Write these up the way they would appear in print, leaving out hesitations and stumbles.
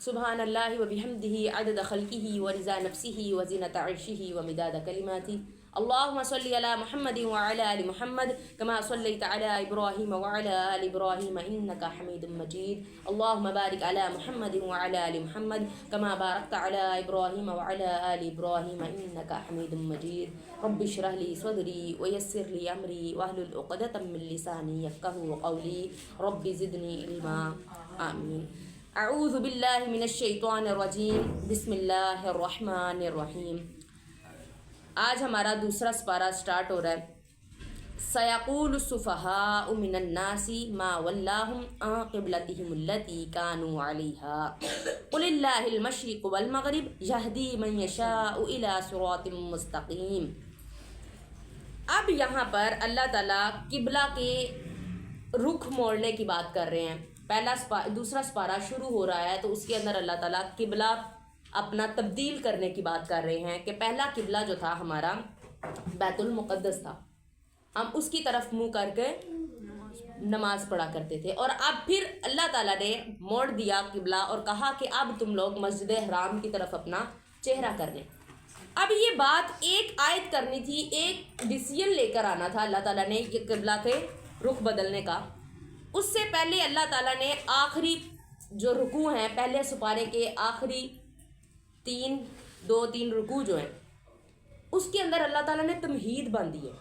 سبحان اللہ و بحمدہ عدد خلقہ و رضا نفسہ و زینت عرشہ و مداد کلماتہ. اللہم صلی علی محمد وعلی آل محمد کما صلیت علی ابراہیم وعلی آل ابراہیم انکا حمید مجید. اللہم بارک علی محمد وعلی آل محمد کما بارکت علی ابراہیم وعلی آل ابراہیم انکا حمید مجید. رب اشرح لی صدری ویسر لی امری واحلل عقدۃ من لسانی یفقہوا قولی. رب زدنی علما. آمین. اعوذ باللہ من الشیطان الرجیم. بسم اللہ الرحمن الرحیم. آج ہمارا دوسرا سپارہ سٹارٹ ہو رہا ہے. سیقول السفہاء من الناس ما ولاہم عن قبلتہم التی کانوا علیہا قل اللہ المشرق والمغرب یہدی من یشاء الی صراط مستقیم. اب یہاں پر اللہ تعالیٰ قبلہ کے رخ موڑنے کی بات کر رہے ہیں. دوسرا سپارہ شروع ہو رہا ہے تو اس کے اندر اللہ تعالیٰ قبلہ اپنا تبدیل کرنے کی بات کر رہے ہیں کہ پہلا قبلہ جو تھا ہمارا بیت المقدس تھا، ہم اس کی طرف منہ کر کے نماز پڑھا کرتے تھے، اور اب پھر اللہ تعالیٰ نے موڑ دیا قبلہ اور کہا کہ اب تم لوگ مسجد حرام کی طرف اپنا چہرہ کر لیں. اب یہ بات ایک آیت کرنی تھی، ایک ڈیسیژن لے کر آنا تھا اللہ تعالیٰ نے یہ قبلہ کے رخ بدلنے کا. اس سے پہلے اللہ تعالیٰ نے آخری جو رکوع ہیں، پہلے سپارے کے آخری دو تین رکوع جو ہیں، اس کے اندر اللہ تعالیٰ نے تمہید باندھی ہے.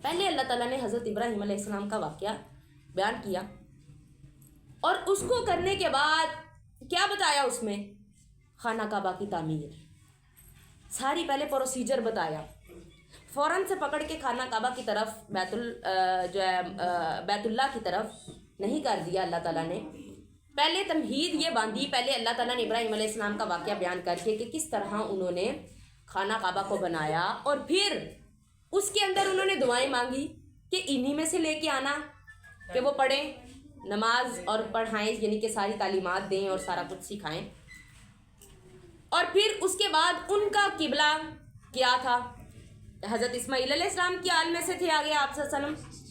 پہلے اللہ تعالیٰ نے حضرت ابراہیم علیہ السلام کا واقعہ بیان کیا، اور اس کو کرنے کے بعد کیا بتایا؟ اس میں خانہ کعبہ کی تعمیر، ساری پہلے پروسیجر بتایا. فوراً سے پکڑ کے خانہ کعبہ کی طرف بیت اللہ کی طرف نہیں کر دیا اللہ تعالیٰ نے. پہلے تمہید یہ باندھی، پہلے اللہ تعالیٰ نے ابراہیم علیہ السلام کا واقعہ بیان کر کے کہ کس طرح انہوں نے خانہ کعبہ کو بنایا، اور پھر اس کے اندر انہوں نے دعائیں مانگی کہ انہی میں سے لے کے آنا کہ وہ پڑھیں، نماز اور پڑھائیں، یعنی کہ ساری تعلیمات دیں اور سارا کچھ سکھائیں. اور پھر اس کے بعد ان کا قبلہ کیا تھا؟ حضرت اسماعیل علیہ السلام کی آل میں سے تھے آگے آپ صلی اللہ علیہ وسلم.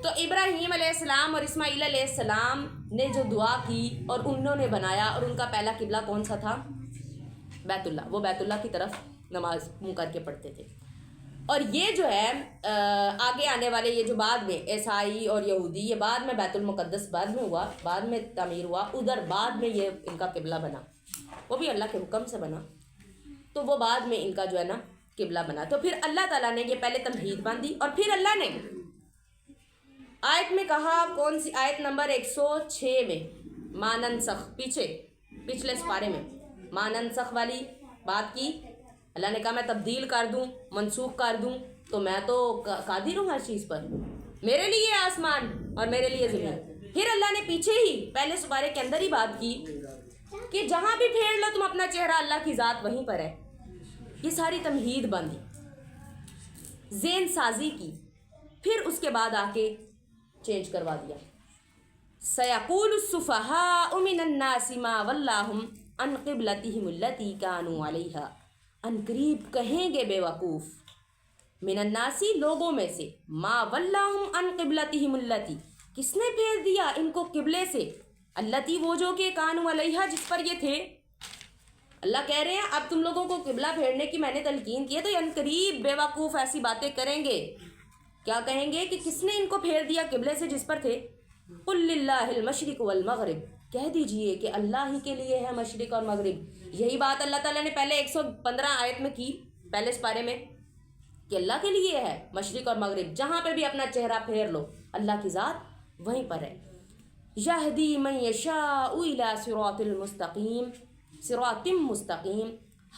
تو ابراہیم علیہ السلام اور اسماعیل علیہ السلام نے جو دعا کی اور انہوں نے بنایا، اور ان کا پہلا قبلہ کون سا تھا؟ بیت اللہ. وہ بیت اللہ کی طرف نماز منہ کر کے پڑھتے تھے. اور یہ جو ہے آگے آنے والے یہ جو بعد میں عیسائی اور یہودی، یہ بعد میں بیت المقدس بعد میں ہوا، بعد میں تعمیر ہوا، ادھر بعد میں یہ ان کا قبلہ بنا، وہ بھی اللہ کے حکم سے بنا. تو وہ بعد میں ان کا جو ہے نا قبلہ بنا. تو پھر اللہ تعالیٰ نے یہ پہلے تمہید باندھی، اور پھر اللہ نے آیت میں کہا، کون سی آیت؟ نمبر 106 میں ما ننسخ، پچھلے سپارے میں ما ننسخ والی بات کی. اللہ نے کہا میں تبدیل کر دوں، منسوخ کر دوں، تو میں تو قادر ہوں ہر چیز پر، میرے لیے آسمان اور میرے لیے زمین. پھر اللہ نے پیچھے ہی پہلے سپارے کے اندر ہی بات کی کہ جہاں بھی پھیر لو تم اپنا چہرہ، اللہ کی ذات وہیں پر ہے. یہ ساری تمہید باندھی، ذہن سازی کی، پھر اس کے بعد آ کے چینج کروا دیا. سیقول السفہاء من الناس ما ولاہم عن قبلتہم التی کانوا علیہا. ان قریب کہیں گے بے وقوف، من الناس لوگوں میں سے، ما ولاہم عن قبلتہم التی، کس نے پھیر دیا ان کو قبلے سے، التی وہ جو کہ کانوا علیہا جس پر یہ تھے. اللہ کہہ رہے ہیں اب تم لوگوں کو قبلہ پھیرنے کی میں نے تلقین کی ہے، تو ان قریب بے وقوف ایسی باتیں کریں گے. کیا کہیں گے کہ کس نے ان کو پھیر دیا قبلے سے جس پر تھے؟ قل للہ المشرق والمغرب، کہہ دیجئے کہ اللہ ہی کے لیے ہے مشرق اور مغرب. یہی بات اللہ تعالیٰ نے پہلے 115 آیت میں کی، پہلے سپارے میں، کہ اللہ کے لیے ہے مشرق اور مغرب، جہاں پہ بھی اپنا چہرہ پھیر لو اللہ کی ذات وہیں پر ہے. یہدی من یشاء الی صراط المستقیم، صراط مستقیم،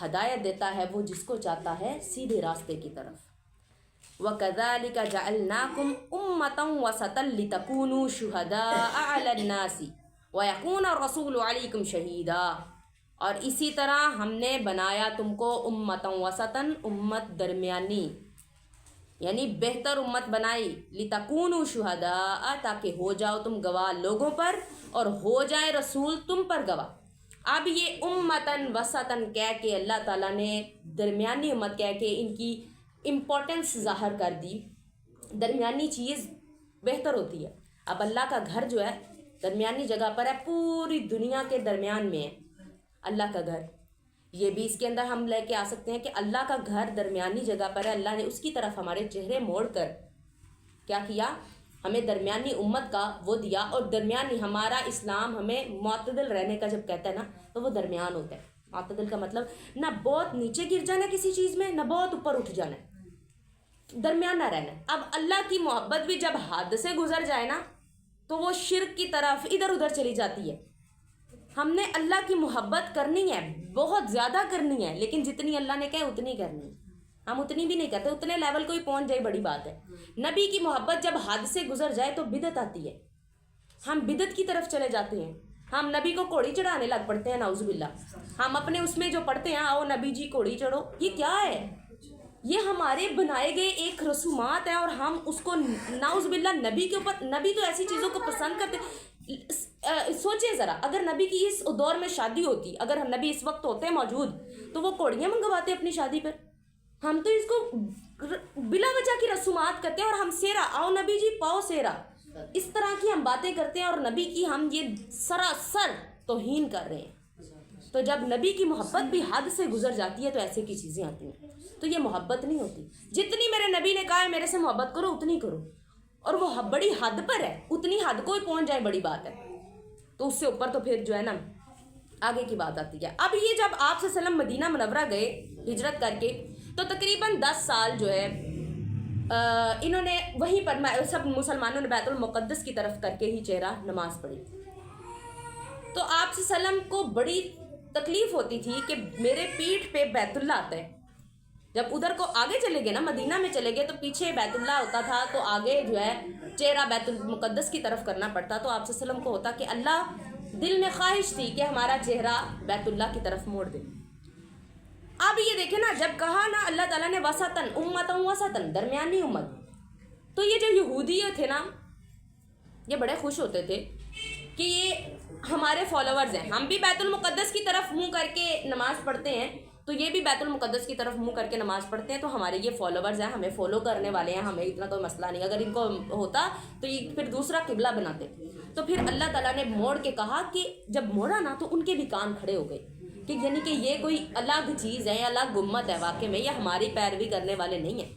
ہدایت دیتا ہے وہ جس کو چاہتا ہے سیدھے راستے کی طرف. وَكَذَلِكَ جَعَلْنَاكُمْ أُمَّةً وَسَطًا لِتَكُونُوا شُهَدَاءَ عَلَى النَّاسِ وَيَكُونَ الرَّسُولُ عَلَيْكُمْ شَهِيدًا. اور اسی طرح ہم نے بنایا تم کو امتاً وسطاً، امت درمیانی، یعنی بہتر امت بنائی، لِتَكُونُوا شُهَدَاءَ تاکہ ہو جاؤ تم گواہ لوگوں پر، اور ہو جائے رسول تم پر گواہ. اب یہ امتاً وسطاً کہہ کے اللہ تعالیٰ نے درمیانی امت کہہ کے ان کی امپورٹنس ظاہر کر دی. درمیانی چیز بہتر ہوتی ہے. اب اللہ کا گھر جو ہے درمیانی جگہ پر ہے, پوری دنیا کے درمیان میں ہے اللہ کا گھر. یہ بھی اس کے اندر ہم لے کے آ سکتے ہیں کہ اللہ کا گھر درمیانی جگہ پر ہے. اللہ نے اس کی طرف ہمارے چہرے موڑ کر کیا کیا, ہمیں درمیانی امت کا وہ دیا. اور درمیانی ہمارا اسلام ہمیں معتدل رہنے کا جب کہتا ہے نا, تو وہ درمیان ہوتا ہے. معتدل کا مطلب نہ بہت نیچے گر جانا کسی چیز میں, نہ بہت اوپر اٹھ جانا, درمیان نہ رہنا. اب اللہ کی محبت بھی جب حد سے گزر جائے نا, تو وہ شرک کی طرف ادھر ادھر چلی جاتی ہے. ہم نے اللہ کی محبت کرنی ہے, بہت زیادہ کرنی ہے, لیکن جتنی اللہ نے کہا اتنی کرنی ہے. ہم اتنی بھی نہیں کرتے, اتنے لیول کو ہی پہنچ جائے بڑی بات ہے. نبی کی محبت جب حد سے گزر جائے تو بدعت آتی ہے, ہم بدعت کی طرف چلے جاتے ہیں. ہم نبی کو کوڑی چڑھانے لگ پڑتے ہیں, نعوذ باللہ. ہم اپنے اس میں جو پڑھتے ہیں, آؤ نبی جی کوڑی چڑھو, یہ کیا ہے؟ یہ ہمارے بنائے گئے ایک رسومات ہیں, اور ہم اس کو نعوذ باللہ نبی کے اوپر. نبی تو ایسی چیزوں کو پسند کرتے. سوچیں ذرا, اگر نبی کی اس دور میں شادی ہوتی, اگر ہم نبی اس وقت ہوتے موجود, تو وہ کوڑیاں منگواتے اپنی شادی پر. ہم تو اس کو بلا وجہ کی رسومات کرتے ہیں, اور ہم سیرا, آؤ نبی جی پاؤ سیرا, اس طرح کی ہم باتیں کرتے ہیں, اور نبی کی ہم یہ سراسر توہین کر رہے ہیں. تو جب نبی کی محبت بھی حد سے گزر جاتی ہے تو ایسے کی چیزیں آتی ہیں, تو یہ محبت نہیں ہوتی. جتنی میرے نبی نے کہا ہے میرے سے محبت کرو, اتنی کرو, اور وہ بڑی حد پر ہے, اتنی حد کو ہی پہنچ جائے بڑی بات ہے. تو اس سے اوپر تو پھر جو ہے نا آگے کی بات آتی ہے. اب یہ جب آپ صلی اللہ علیہ وسلم مدینہ منورہ گئے ہجرت کر کے, تو تقریباً 10 سال جو ہے انہوں نے وہیں پر سب مسلمانوں نے بیت المقدس کی طرف کر کے ہی چہرہ نماز پڑھی. تو آپ صلی اللہ علیہ وسلم کو بڑی تکلیف ہوتی تھی کہ میرے پیٹھ پہ بیت اللہ آتا ہے. جب ادھر کو آگے چلے گئے نا, مدینہ میں چلے گئے, تو پیچھے بیت اللہ ہوتا تھا, تو آگے جو ہے چہرہ بیت المقدس کی طرف کرنا پڑتا. تو آپ صلی اللہ علیہ وسلم کو ہوتا کہ اللہ, دل میں خواہش تھی کہ ہمارا چہرہ بیت اللہ کی طرف موڑ دے. اب یہ دیکھیں نا, جب کہا نا اللہ تعالیٰ نے وسطن امتن وسطن, درمیانی امت, تو یہ جو یہودی تھے نا, یہ بڑے خوش ہوتے تھے کہ یہ ہمارے فالوورز ہیں. ہم بھی بیت المقدس کی طرف منہ کر کے نماز پڑھتے ہیں, تو یہ بھی بیت المقدس کی طرف منہ کر کے نماز پڑھتے ہیں, تو ہمارے یہ فالوورز ہیں, ہمیں فالو کرنے والے ہیں, ہمیں اتنا کوئی مسئلہ نہیں. اگر ان کو ہوتا تو یہ پھر دوسرا قبلہ بناتے. تو پھر اللہ تعالیٰ نے موڑ کے کہا کہ جب موڑا نا, تو ان کے بھی کان کھڑے ہو گئے کہ یعنی کہ یہ کوئی الگ چیز ہے, الگ امت ہے, واقع میں یہ ہماری پیروی کرنے والے نہیں ہیں.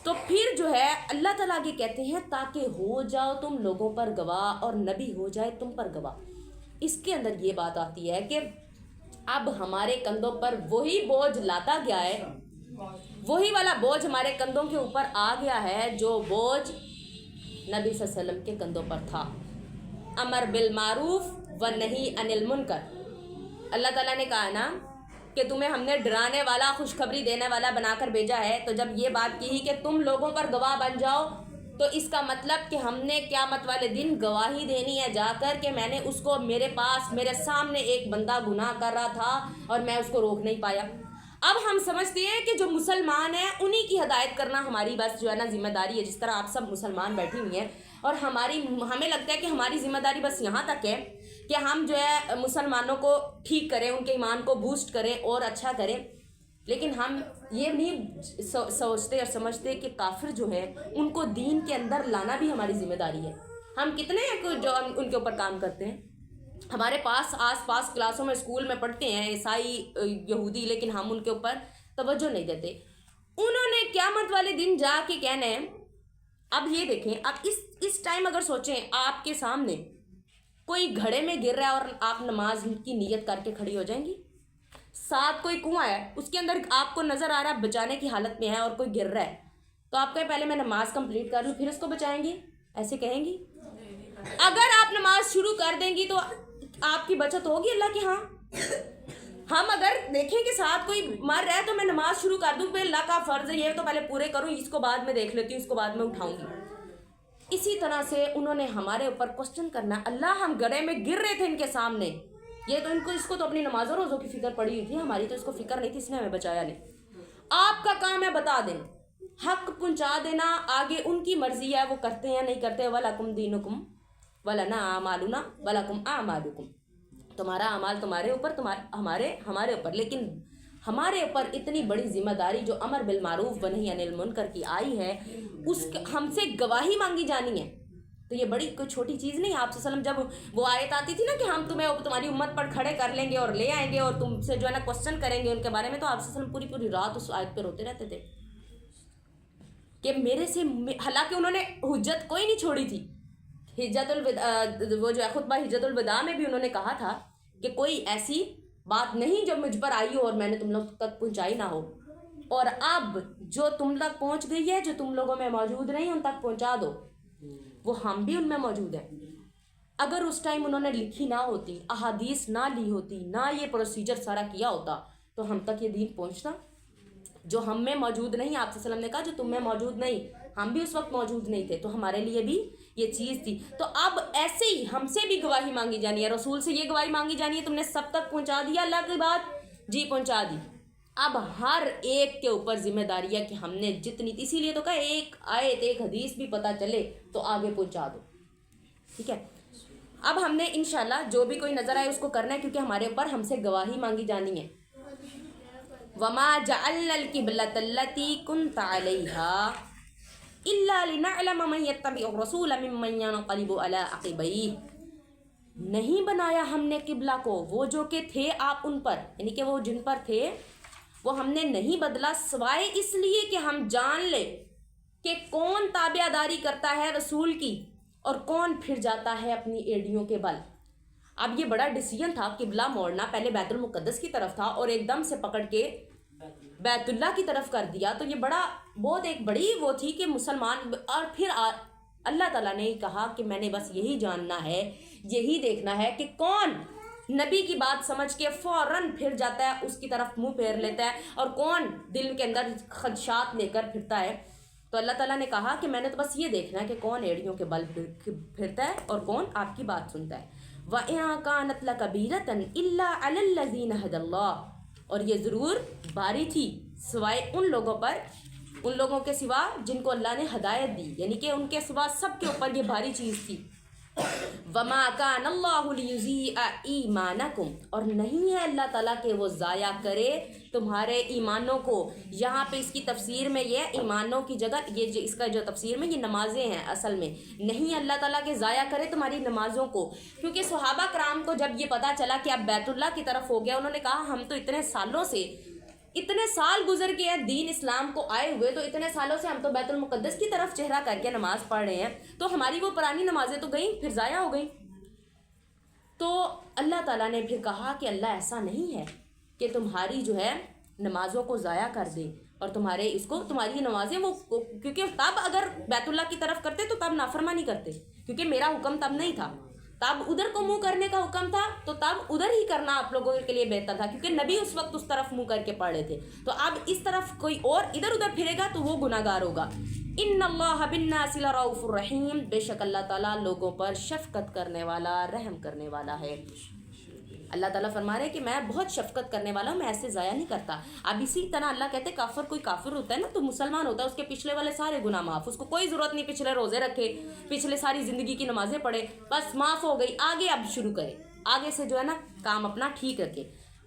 تو پھر جو ہے اللہ تعالیٰ کے کہتے ہیں تاکہ ہو جاؤ تم لوگوں پر گواہ, اور نبی ہو جائے تم پر گواہ. اس کے اندر یہ بات آتی ہے کہ اب ہمارے کندھوں پر وہی بوجھ لاتا گیا ہے, وہی والا بوجھ ہمارے کندھوں کے اوپر آ گیا ہے جو بوجھ نبی صلی اللہ علیہ وسلم کے کندھوں پر تھا. امر بالمعروف و نہی عن المنکر. اللہ تعالیٰ نے کہا نا کہ تمہیں ہم نے ڈرانے والا, خوشخبری دینے والا بنا کر بھیجا ہے. تو جب یہ بات کی کہ تم لوگوں پر گواہ بن جاؤ, تو اس کا مطلب کہ ہم نے قیامت والے دن گواہی دینی ہے جا کر کہ میں نے اس کو, میرے پاس میرے سامنے ایک بندہ گناہ کر رہا تھا اور میں اس کو روک نہیں پایا. اب ہم سمجھتے ہیں کہ جو مسلمان ہیں انہی کی ہدایت کرنا ہماری بس جو ہے نا ذمہ داری ہے. جس طرح آپ سب مسلمان بیٹھی ہوئی ہیں, اور ہمیں لگتا ہے کہ ہماری ذمہ داری بس یہاں تک ہے کہ ہم جو ہے مسلمانوں کو ٹھیک کریں, ان کے ایمان کو بوسٹ کریں اور اچھا کریں. لیکن ہم یہ نہیں سوچتے اور سمجھتے کہ کافر جو ہیں ان کو دین کے اندر لانا بھی ہماری ذمہ داری ہے. ہم کتنے ہیں جو ان کے اوپر کام کرتے ہیں. ہمارے پاس آس پاس کلاسوں میں اسکول میں پڑھتے ہیں عیسائی یہودی, لیکن ہم ان کے اوپر توجہ نہیں دیتے. انہوں نے قیامت والے دن جا کے کہنا ہے. اب یہ دیکھیں, اب اس ٹائم اگر سوچیں آپ کے سامنے کوئی گھڑے میں گر رہا ہے اور آپ نماز کی نیت کر کے کھڑی ہو جائیں گی. ساتھ کوئی کنواں ہے, اس کے اندر آپ کو نظر آ رہا ہے بچانے کی حالت میں ہے اور کوئی گر رہا ہے, تو آپ کہیں پہلے میں نماز کمپلیٹ کر لوں پھر اس کو بچائیں گی, ایسے کہیں گی؟ اگر آپ نماز شروع کر دیں گی تو آپ کی بچت ہوگی اللہ کے ہاں. ہم اگر دیکھیں کہ ساتھ کوئی مر رہا ہے تو میں نماز شروع کر دوں, پھر اللہ کا فرض ہے یہ تو پہلے پورے کروں, اس کو بعد میں دیکھ لیتی ہوں, اس کو بعد میں اٹھاؤں گی. اسی طرح سے انہوں نے ہمارے اوپر کوسچن کرنا. اللہ ہم گڑھے میں گر رہے تھے ان کے سامنے, یہ تو اس کو تو اپنی نماز اور روزوں کی فکر پڑی ہوئی تھی, ہماری تو اس کو فکر نہیں تھی, اس نے ہمیں بچایا نہیں. آپ کا کام ہے بتا دیں, حق پہنچا دینا, آگے ان کی مرضی ہے وہ کرتے ہیں نہیں کرتے. وَلَكُمْ دِينُكُمْ وَلَنَا أَعْمَالُنَا وَلَكُمْ أَعْمَالُكُمْ. تمہارا اعمال تمہارے اوپر, ہمارے اوپر. لیکن ہمارے اوپر اتنی بڑی ذمہ داری جو امر بالمعروف و نہی عن المنکر کی آئی ہے, ہم سے گواہی مانگی جانی ہے. تو یہ بڑی کوئی چھوٹی چیز نہیں. آپ صلی اللہ علیہ وسلم جب وہ آیت آتی تھی نا کہ ہم تمہیں تمہاری امت پر کھڑے کر لیں گے اور لے آئیں گے اور تم سے جو ہے نا کوسچن کریں گے ان کے بارے میں, تو آپ صلی اللہ علیہ وسلم پوری رات اس آیت پہ روتے رہتے تھے کہ میرے سے, حالانکہ انہوں نے حجت کوئی نہیں چھوڑی تھی. حجت الوداع, وہ جو ہے خطبہ حجت الوداع میں بھی انہوں نے کہا تھا کہ کوئی ایسی بات نہیں جو مجھ پر آئی ہو اور میں نے تم لوگ تک پہنچائی نہ ہو, اور اب جو تم تک پہنچ گئی ہے, جو تم لوگوں میں موجود نہیں ان تک پہنچا دو. وہ ہم بھی ان میں موجود ہیں. اگر اس ٹائم انہوں نے لکھی نہ ہوتی, احادیث نہ لی ہوتی, نہ یہ پروسیجر سارا کیا ہوتا, تو ہم تک یہ دین پہنچتا. جو ہم میں موجود نہیں, آپ صلی اللہ علیہ وسلم نے کہا جو تم میں موجود نہیں, ہم بھی اس وقت موجود نہیں تھے, تو ہمارے لیے بھی یہ چیز تھی. تو اب ایسے ہی ہم سے بھی گواہی مانگی جانی ہے, رسول سے یہ گواہی مانگی جانی ہے تم نے سب تک پہنچا دیا اللہ کی بات, جی پہنچا دی. اب ہر ایک کے اوپر ذمہ داری ہے کہ ہم نے جتنی, اسی لیے تو کہا ایک آیت ایک حدیث بھی پتہ چلے تو آگے پہنچا دو. ٹھیک ہے, اب ہم نے انشاءاللہ جو بھی کوئی نظر آئے اس کو کرنا ہے, کیونکہ ہمارے اوپر ہم سے گواہی مانگی جانی ہے. وما جعلنا القبلة التي كنت عليها الا لنعلم من يتبع الرسول ممن ينقلب على عقبيه. نہیں بنایا ہم نے قبلہ کو, وہ جو کہ تھے آپ ان پر, یعنی کہ وہ جن پر تھے وہ ہم نے نہیں بدلا سوائے اس لیے کہ ہم جان لے کہ کون تابع داری کرتا ہے رسول کی اور کون پھر جاتا ہے اپنی ایڑیوں کے بل. اب یہ بڑا ڈیسیجن تھا قبلہ موڑنا, پہلے بیت المقدس کی طرف تھا اور ایک دم سے پکڑ کے بیت اللہ کی طرف کر دیا. تو یہ بہت ایک بڑی وہ تھی کہ مسلمان, اور پھر اللہ تعالیٰ نے کہا کہ میں نے بس یہی جاننا ہے, یہی دیکھنا ہے کہ کون نبی کی بات سمجھ کے فوراً پھر جاتا ہے, اس کی طرف منہ پھیر لیتا ہے, اور کون دل کے اندر خدشات لے کر پھرتا ہے. تو اللہ تعالیٰ نے کہا کہ میں نے تو بس یہ دیکھنا ہے کہ کون ایڑیوں کے بل پھرتا ہے اور کون آپ کی بات سنتا ہے. وَإِن كَانَتْ لَكَبِيرَةً إِلَّا عَلَى الَّذِينَ هَدَى اللَّهُ, اور یہ ضرور بھاری تھی سوائے ان لوگوں پر, ان لوگوں کے سوا جن کو اللہ نے ہدایت دی, یعنی کہ ان کے سوا سب کے اوپر یہ بھاری چیز تھی. وَمَا كَانَ اللَّهُ لِيُضِيعَ إِيمَانَكُمْ, اور نہیں ہے اللہ تعالیٰ کہ وہ ضائع کرے تمہارے ایمانوں کو. یہاں پہ اس کی تفسیر میں یہ ایمانوں کی جگہ یہ اس کا جو تفسیر میں یہ نمازیں ہیں اصل میں, نہیں اللہ تعالیٰ کہ ضائع کرے تمہاری نمازوں کو. کیونکہ صحابہ کرام کو جب یہ پتہ چلا کہ اب بیت اللہ کی طرف ہو گیا, انہوں نے کہا ہم تو اتنے سالوں سے, اتنے سال گزر کے ہیں دین اسلام کو آئے ہوئے, تو اتنے سالوں سے ہم تو بیت المقدس کی طرف چہرہ کر کے نماز پڑھ رہے ہیں, تو ہماری وہ پرانی نمازیں تو گئیں, پھر ضائع ہو گئیں. تو اللہ تعالیٰ نے پھر کہا کہ اللہ ایسا نہیں ہے کہ تمہاری جو ہے نمازوں کو ضائع کر دے, اور تمہارے اس کو تمہاری نمازیں وہ, کیونکہ تب اگر بیت اللہ کی طرف کرتے تو تب نافرمانی کرتے, کیونکہ میرا حکم تب نہیں تھا, تب ادھر کو منہ کرنے کا حکم تھا, تو تب ادھر ہی کرنا آپ لوگوں کے لیے بہتر تھا, کیونکہ نبی اس وقت اس طرف منہ کر کے پڑھ رہے تھے. تو اب اس طرف کوئی اور ادھر ادھر پھرے گا تو وہ گناہ گار ہوگا. ان اللہ بالناس لرؤوف الرحیم, بے شک اللہ تعالیٰ لوگوں پر شفقت کرنے والا, رحم کرنے والا ہے. اللہ تعالیٰ فرما رہے ہیں کہ میں بہت شفقت کرنے والا ہوں, میں ایسے ضائع نہیں کرتا. اب اسی طرح اللہ کہتے ہیں کافر, کوئی کافر ہوتا ہے نا تو مسلمان ہوتا ہے, اس کے پچھلے والے سارے گناہ معاف, اس کو کوئی ضرورت نہیں پچھلے روزے رکھے, پچھلے ساری زندگی کی نمازیں پڑھے, بس معاف ہو گئی, آگے اب شروع کرے, آگے سے جو ہے نا کام اپنا ٹھیک رکھے.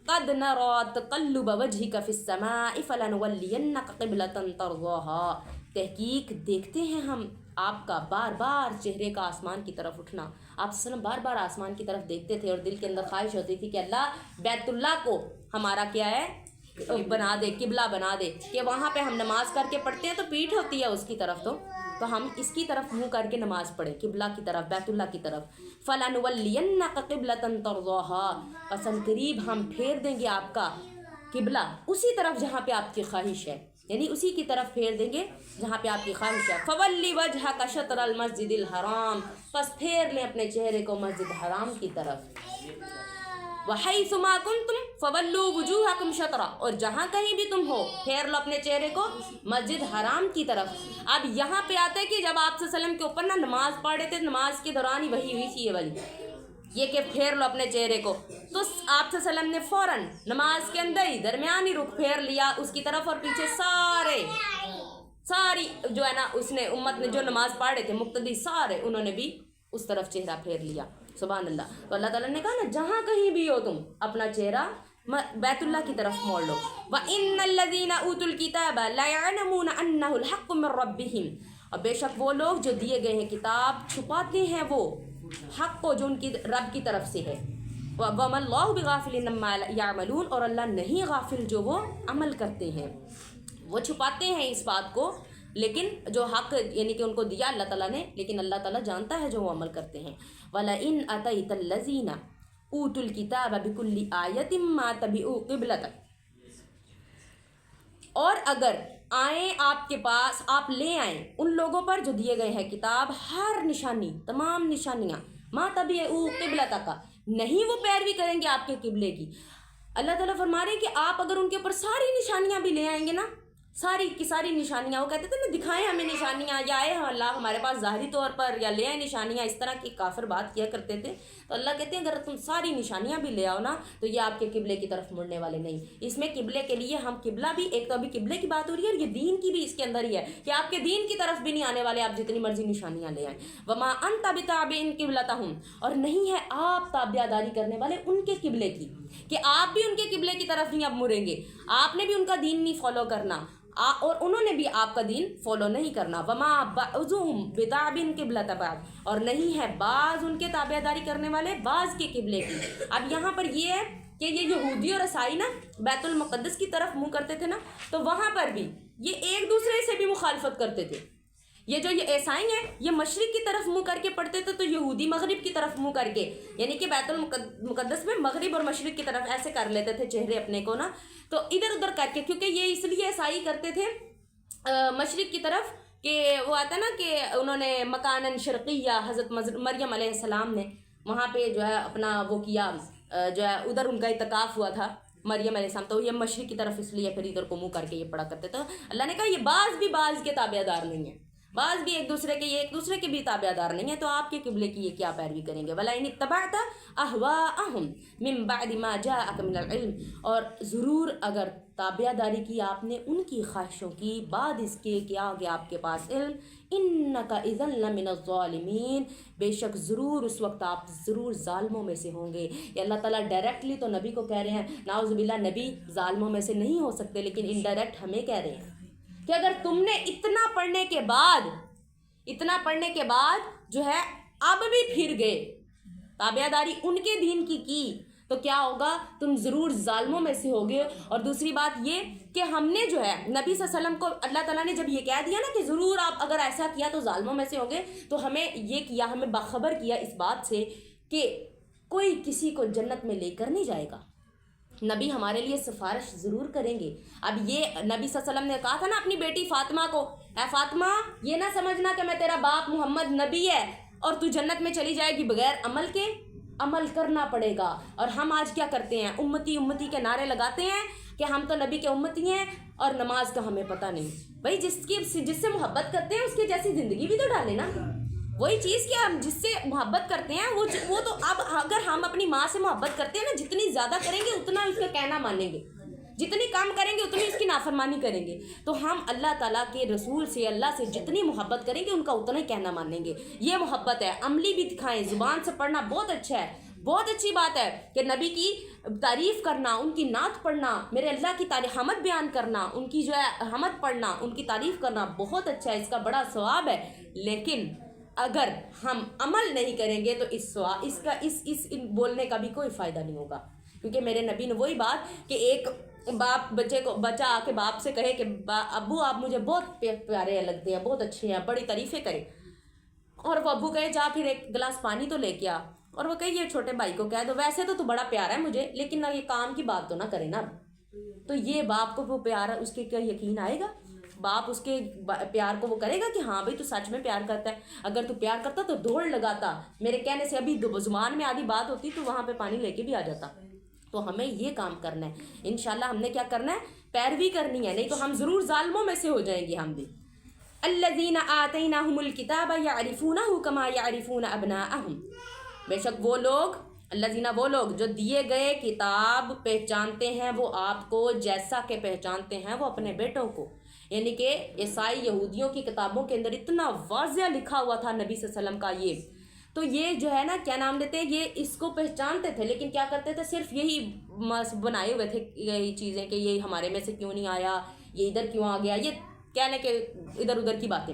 قد نرى تقلب وجهك في السماء فلنولينك قبلة ترضاها, تحقیق دیکھتے ہیں ہم آپ کا بار بار چہرے کا آسمان کی طرف اٹھنا. آپ وسلم بار بار آسمان کی طرف دیکھتے تھے اور دل کے اندر خواہش ہوتی تھی کہ اللہ بیت اللہ کو ہمارا کیا ہے بنا دے, قبلہ بنا دے, کہ وہاں پہ ہم نماز کر کے پڑھتے ہیں تو پیٹھ ہوتی ہے اس کی طرف, تو ہم اس کی طرف منہ کر کے نماز پڑھیں, قبلہ کی طرف, بیت اللہ کی طرف. فَلَنُوَلِّيَنَّكَ قِبْلَةً تَرْضَاهَا, پسند قریب ہم پھیر دیں گے آپ کا قبلہ اسی طرف جہاں پہ آپ کی خواہش ہے, یعنی اسی کی طرف پھیر دیں گے جہاں پہ آپ کی خواہش ہے. فَوَلِّ وَجْهَكَ شَطْرَ الْمَسْجِدِ الْحَرَامِ, پس پھیر لیں اپنے چہرے کو مسجد حرام کی طرف. وَحَيْثُ مَا كُنْتُمْ فَوَلُّوا وُجُوهَكُمْ شَطْرًا, اور جہاں کہیں بھی تم ہو پھیر لو اپنے چہرے کو مسجد حرام کی طرف. اب یہاں پہ آتا ہے کہ جب آپ صلی اللہ علیہ وسلم کے اوپر نا نماز پڑھ رہے تھے, نماز کے دوران ہی وہی ہوئی تھی یہ والی, یہ کہ پھیر لو اپنے چہرے کو, تو آپ صلی اللہ علیہ وسلم نے فوراً نماز کے اندر ہی درمیانی رخ پھیر لیا اس کی طرف, اور پیچھے ساری جو ہے نا اس نے امت نے جو نماز پڑھ رہے تھے مقتدی سارے, انہوں نے بھی اس طرف چہرہ پھیر لیا. سبحان اللہ. تو اللہ تعالیٰ نے کہا نا جہاں کہیں بھی ہو تم اپنا چہرہ بیت اللہ کی طرف موڑ لو. وَإِنَّ الَّذِينَ أُوتُوا الْكِتَابَ لَيَعْلَمُونَ أَنَّهُ الْحَقُّ مِنْ رَبِّهِمْ, اور بے شک وہ لوگ جو دیے گئے ہیں کتاب چھپاتے ہیں وہ حق کو جو ان کی رب کی طرف سے ہے. وَمَا اللَّهُ بِغَافِلٍ عَمَّا يَعْمَلُونَ، اور اللہ نہیں غافل جو وہ عمل کرتے ہیں. وہ چھپاتے ہیں اس بات کو، لیکن جو حق یعنی کہ ان کو دیا اللہ تعالیٰ نے، لیکن اللہ تعالیٰ جانتا ہے جو وہ عمل کرتے ہیں. وَلَئِنْ أَتَيْتَ الَّذِينَ أُوتُوا الْكِتَابَ بِكُلِّ آيَةٍ مَا تَبِعُوا قِبْلَتَكَ، اور اگر آئیں آپ کے پاس، آپ لے آئیں ان لوگوں پر جو دیے گئے ہیں کتاب ہر نشانی، تمام نشانیاں، ما تبعوا قبلتک، نہیں وہ پیروی کریں گے آپ کے قبلے کی. اللہ تعالیٰ فرما رہے ہیں کہ آپ اگر ان کے اوپر ساری نشانیاں بھی لے آئیں گے نا، ساری کی ساری نشانیاں، وہ کہتے تھے نا دکھائیں ہمیں نشانیاں، یا آئے اللہ ہمارے پاس ظاہری طور پر، یا لے آئیں نشانیاں، اس طرح کی کافر بات کیا کرتے تھے. تو اللہ کہتے ہیں اگر تم ساری نشانیاں بھی لے آؤ نا تو یہ آپ کے قبلے کی طرف مڑنے والے نہیں. اس میں قبلے کے لیے ہم قبلہ بھی، ایک تو ابھی قبلے کی بات ہو رہی ہے، اور یہ دین کی بھی اس کے اندر ہی ہے کہ آپ کے دین کی طرف بھی نہیں آنے والے، آپ جتنی مرضی نشانیاں لے آئیں. وما انت بتابع قبلتہم، اور نہیں ہے آپ تابع داری کرنے والے ان کے قبلے کی، کہ آپ بھی ان کے قبلے کی طرف نہیں اب مڑیں گے، آپ نے بھی ان کا دین نہیں فالو کرنا، اور انہوں نے بھی آپ کا دین فالو نہیں کرنا. وما بعضهم بتابع قبلۃ بعض، اور نہیں ہے بعض ان کے تابع داری کرنے والے بعض کے قبلے کی. اب یہاں پر یہ ہے کہ یہ یہودی اور عیسائی نا بیت المقدس کی طرف منہ کرتے تھے نا، تو وہاں پر بھی یہ ایک دوسرے سے بھی مخالفت کرتے تھے. یہ جو یہ عیسائی ہیں یہ مشرق کی طرف منہ کر کے پڑھتے تھے، تو یہودی مغرب کی طرف منہ کر کے، یعنی کہ بیت المقدس میں مغرب اور مشرق کی طرف ایسے کر لیتے تھے چہرے اپنے کو نا، تو ادھر ادھر کر کے، کیونکہ یہ اس لیے عیسائی کرتے تھے مشرق کی طرف کہ وہ آتا ہے نا کہ انہوں نے مکانن شرقیہ، حضرت مریم علیہ السلام نے وہاں پہ جو ہے اپنا وہ کیا، جو ہے ادھر ان کا اعتکاف ہوا تھا مریم علیہ السلام، تو یہ مشرق کی طرف اس لیے پھر ادھر کو منہ کر کے یہ پڑھا کرتے تھے. اللہ نے کہا یہ بعض بھی بعض کے تابع دار نہیں ہیں، بعض بھی ایک دوسرے کے، یہ ایک دوسرے کے بھی تابع دار نہیں ہیں، تو آپ کے قبلے کی یہ کیا پیروی کریں گے. وَلَئِنِ اتَّبَعْتَ أَهْوَاءَهُمْ مِنْ بَعْدِ مَا جَاءَكَ مِنَ الْعِلْمِ، اور ضرور اگر تابع داری کی آپ نے ان کی خواہشوں کی بعد اس کے کہ آگے آپ کے پاس علم، إِنَّكَ إِذًا لَمِنَ الظَّالِمِينَ، بے شک ضرور اس وقت آپ ضرور ظالموں میں سے ہوں گے. یہ اللہ تعالیٰ ڈائریکٹلی تو نبی کو کہہ رہے ہیں، نعوذ باللہ نبی ظالموں میں سے نہیں ہو سکتے، لیکن انڈائریکٹ ہمیں کہہ رہے ہیں کہ اگر تم نے اتنا پڑھنے کے بعد جو ہے اب بھی پھر گئے، تابع داری ان کے دین کی تو کیا ہوگا، تم ضرور ظالموں میں سے ہوگے. اور دوسری بات یہ کہ ہم نے جو ہے نبی صلی اللہ علیہ وسلم کو اللہ تعالیٰ نے جب یہ کہہ دیا نا کہ ضرور آپ اگر ایسا کیا تو ظالموں میں سے ہوگے، تو ہمیں یہ کیا، ہمیں باخبر کیا اس بات سے کہ کوئی کسی کو جنت میں لے کر نہیں جائے گا، نبی ہمارے لیے سفارش ضرور کریں گے. اب یہ نبی صلی اللہ علیہ وسلم نے کہا تھا نا اپنی بیٹی فاطمہ کو، اے فاطمہ یہ نہ سمجھنا کہ میں تیرا باپ محمد نبی ہے اور تو جنت میں چلی جائے گی بغیر عمل کے، عمل کرنا پڑے گا. اور ہم آج کیا کرتے ہیں، امتی امتی کے نعرے لگاتے ہیں کہ ہم تو نبی کے امتی ہیں، اور نماز کا ہمیں پتہ نہیں. بھائی جس سے محبت کرتے ہیں اس کی جیسی زندگی بھی تو ڈالیں نا. وہی چیز کہ ہم جس سے محبت کرتے ہیں وہ تو اب اگر ہم اپنی ماں سے محبت کرتے ہیں نا، جتنی زیادہ کریں گے اتنا اس کا کہنا مانیں گے، جتنی کم کریں گے اتنی اس کی نافرمانی کریں گے. تو ہم اللہ تعالیٰ کے رسول سے، اللہ سے جتنی محبت کریں گے ان کا اتنا ہی کہنا مانیں گے. یہ محبت ہے. عملی بھی دکھائیں، زبان سے پڑھنا بہت اچھا ہے، بہت اچھی بات ہے کہ نبی کی تعریف کرنا، ان کی نعت پڑھنا، میرے اللہ کی حمد بیان کرنا، ان کی جو ہے حمد پڑھنا، ان کی تعریف کرنا بہت اچھا ہے، اس کا بڑا ثواب ہے. لیکن اگر ہم عمل نہیں کریں گے تو اس بولنے کا بھی کوئی فائدہ نہیں ہوگا. کیونکہ میرے نبی نے وہی بات کہ ایک بچہ آ کے باپ سے کہے کہ ابو آپ مجھے بہت پیارے لگتے ہیں، بہت اچھے ہیں، بڑی تعریفیں کرے، اور وہ ابو کہے جا پھر ایک گلاس پانی تو لے کے آ، اور وہ کہے یہ چھوٹے بھائی کو کہہ دو ویسے تو بڑا پیارا ہے مجھے، لیکن نہ یہ کام کی بات تو نہ کرے نا. تو یہ باپ کو وہ پیار، اس کے کیا یقین آئے گا؟ باپ اس کے پیار کو وہ کرے گا کہ ہاں بھائی تو سچ میں پیار کرتا ہے. اگر تو پیار کرتا تو دوڑ لگاتا، میرے کہنے سے ابھی زبان میں آدھی بات ہوتی تو وہاں پہ پانی لے کے بھی آ جاتا. تو ہمیں یہ کام کرنا ہے انشاءاللہ. ہم نے کیا کرنا ہے، پیروی کرنی ہے، نہیں تو ہم ضرور ظالموں میں سے ہو جائیں گے. ہم بھی الذین آتیناہم الکتاب یعرفونہ کما یعرفون ابناءہم، بے شک وہ لوگ، الذین وہ لوگ جو دیے گئے کتاب پہچانتے ہیں وہ آپ کو جیسا کہ پہچانتے ہیں وہ اپنے بیٹوں کو. یعنی کہ عیسائی یہودیوں کی کتابوں کے اندر اتنا واضح لکھا ہوا تھا نبی صلی اللہ علیہ وسلم کا یہ، تو یہ جو ہے نا کیا نام دیتے ہیں، یہ اس کو پہچانتے تھے، لیکن کیا کرتے تھے، صرف یہی بنائے ہوئے تھے یہی چیزیں کہ یہ ہمارے میں سے کیوں نہیں آیا، یہ ادھر کیوں آ گیا، یہ کہنے کے ادھر ادھر کی باتیں.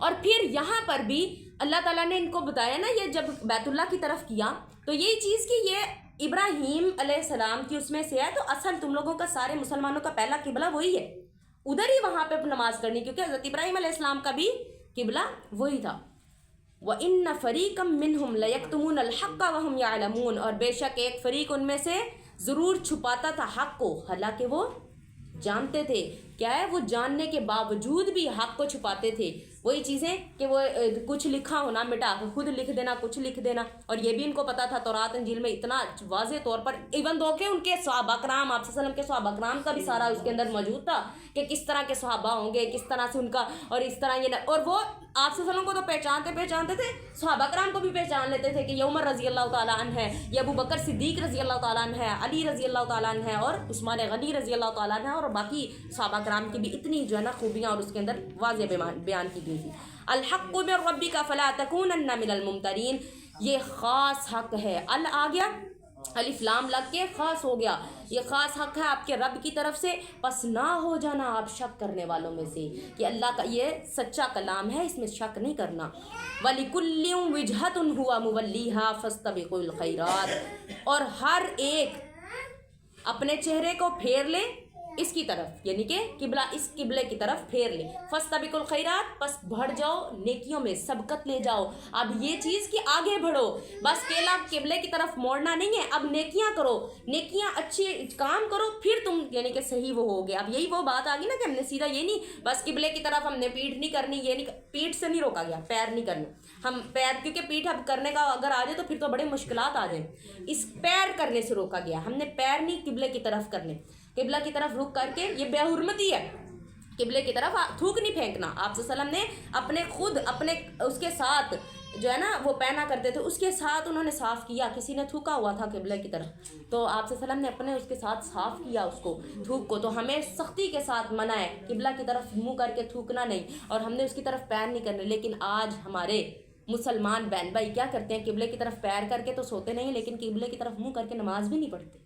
اور پھر یہاں پر بھی اللہ تعالیٰ نے ان کو بتایا نا، یہ جب بیت اللہ کی طرف کیا تو یہی چیز کہ یہ ابراہیم علیہ السلام کی اس میں سے ہے، تو اصل تم لوگوں کا سارے مسلمانوں کا پہلا قبلہ وہی ہے، ادھر ہی وہاں پہ نماز کرنی، کیونکہ حضرت ابراہیم علیہ السلام کا بھی قبلہ وہی تھا۔ وَإِنَّ فَرِيقًا مِّنْهُمْ لَيَكْتُمُونَ الْحَقَّ وَهُمْ يَعْلَمُونَ، اور بے شک ایک فریق ان میں سے ضرور چھپاتا تھا حق کو، حالانکہ وہ جانتے تھے۔ کیا ہے؟ وہ جاننے کے باوجود بھی حق کو چھپاتے تھے۔ وہی چیزیں کہ وہ کچھ لکھا ہونا مٹا کے خود لکھ دینا، کچھ لکھ دینا، اور یہ بھی ان کو پتا تھا تورات انجیل میں اتنا واضح طور پر، ایون دو کہ ان کے صحابہ کرام، آپ صلی اللہ علیہ وسلم کے صحابہ کرام کا بھی سارا اس کے اندر موجود تھا کہ کس طرح کے صحابہ ہوں گے، کس طرح سے ان کا، اور اس طرح یہ، اور وہ آپ صلی اللہ علیہ وسلم کو تو پہچانتے تھے، صحابہ کرام کو بھی پہچان لیتے تھے کہ یہ عمر رضی اللہ تعالیٰ عنہ ہے، یہ ابو بکر صدیق رضی اللہ تعالیٰ عنہ ہے، علی رضی اللہ تعالیٰ عنہ ہے، اور عثمان غنی رضی اللہ تعالیٰ عنہ ہے، اور باقی صحابہ کرام کی بھی اتنی جو ہے نا خوبیاں اور اس کے اندر واضح بیان کی گئی تھی۔ الحق من ربک فلا تکونن من الممترین، یہ خاص حق ہے، آ گیا الف لام لگ کے خاص ہو گیا، یہ خاص حق ہے آپ کے رب کی طرف سے، پس نہ ہو جانا آپ شک کرنے والوں میں سے، کہ اللہ کا یہ سچا کلام ہے، اس میں شک نہیں کرنا۔ وَلِكُلٍّ وِجْهَةٌ هُوَ مُوَلِّيهَا فَاسْتَبِقُوا الْخَيْرَاتِ، اور ہر ایک اپنے چہرے کو پھیر لے اس کی طرف، یعنی کہ قبلہ، اس قبلے کی طرف پھیر لے، فاستبقوا الخیرات، پس بڑھ جاؤ نیکیوں میں، سبقت لے جاؤ۔ اب یہ چیز کہ آگے بڑھو، بس کیلا قبلے کی طرف موڑنا نہیں ہے، اب نیکیاں کرو، نیکیاں اچھے کام کرو، پھر تم یعنی کہ صحیح وہ ہوگے۔ اب یہی وہ بات آ گئی نا کہ ہم نے سیدھا یہ نہیں بس قبلے کی طرف ہم نے پیٹھ نہیں کرنی، یہ نہیں، پیٹھ سے نہیں روکا گیا، پیر نہیں کرنے، ہم پیر، کیونکہ پیٹھ اب کرنے کا اگر آ جائے تو پھر تو بڑے مشکلات آ جائیں، اس پیر کرنے سے روکا گیا، ہم نے پیر نہیں قبلے کی طرف کرنے، قبلہ کی طرف رک کر کے، یہ بے حرمتی ہے، قبلے کی طرف تھوک نہیں پھینکنا۔ آپ صلی اللہ علیہ وسلم نے اپنے خود اپنے اس کے ساتھ جو ہے نا وہ پہنا کرتے تھے، اس کے ساتھ انہوں نے صاف کیا، کسی نے تھوکا ہوا تھا قبلے کی طرف تو آپ صلی اللہ علیہ وسلم نے اپنے اس کے ساتھ صاف کیا اس کو، تھوک کو، تو ہمیں سختی کے ساتھ منع ہے قبلہ کی طرف منہ کر کے تھوکنا نہیں، اور ہم نے اس کی طرف پیر نہیں کرنے۔ لیکن آج ہمارے مسلمان بہن بھائی کیا کرتے ہیں، قبلے کی طرف پیر کر کے تو سوتے نہیں، لیکن قبلے کی طرف منہ کر کے نماز بھی نہیں پڑھتے۔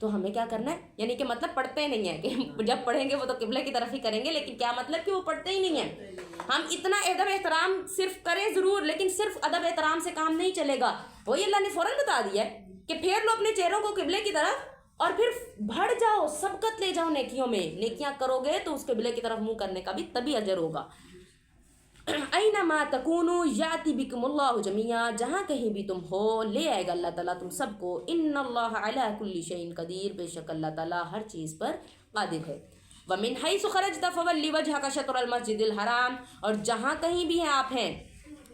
تو ہمیں کیا کرنا ہے، یعنی کہ مطلب پڑھتے نہیں ہیں، کہ جب پڑھیں گے وہ تو قبلے کی طرف ہی کریں گے، لیکن کیا مطلب کہ وہ پڑھتے ہی نہیں ہیں۔ ہم اتنا ادب احترام صرف کریں ضرور، لیکن صرف ادب احترام سے کام نہیں چلے گا، وہی اللہ نے فوراً بتا دیا ہے کہ پھیر لو اپنے چہروں کو قبلے کی طرف، اور پھر بڑھ جاؤ، سبقت لے جاؤ نیکیوں میں، نیکیاں کرو گے تو اس قبلے کی طرف منہ کرنے کا بھی تبھی اجر ہوگا۔ اینما تکونوا یاتی بکم اللہ جمیعا، جہاں کہیں بھی تم ہو لے آئے گا اللہ تعالیٰ تم سب کو۔ ان اللہ علی کل شیء قدیر، بے شک اللہ تعالیٰ ہر چیز پر قادر ہے۔ ومن حیث خرجت فولی وجہک شطر المسجد الحرام، اور جہاں کہیں بھی ہیں آپ ہیں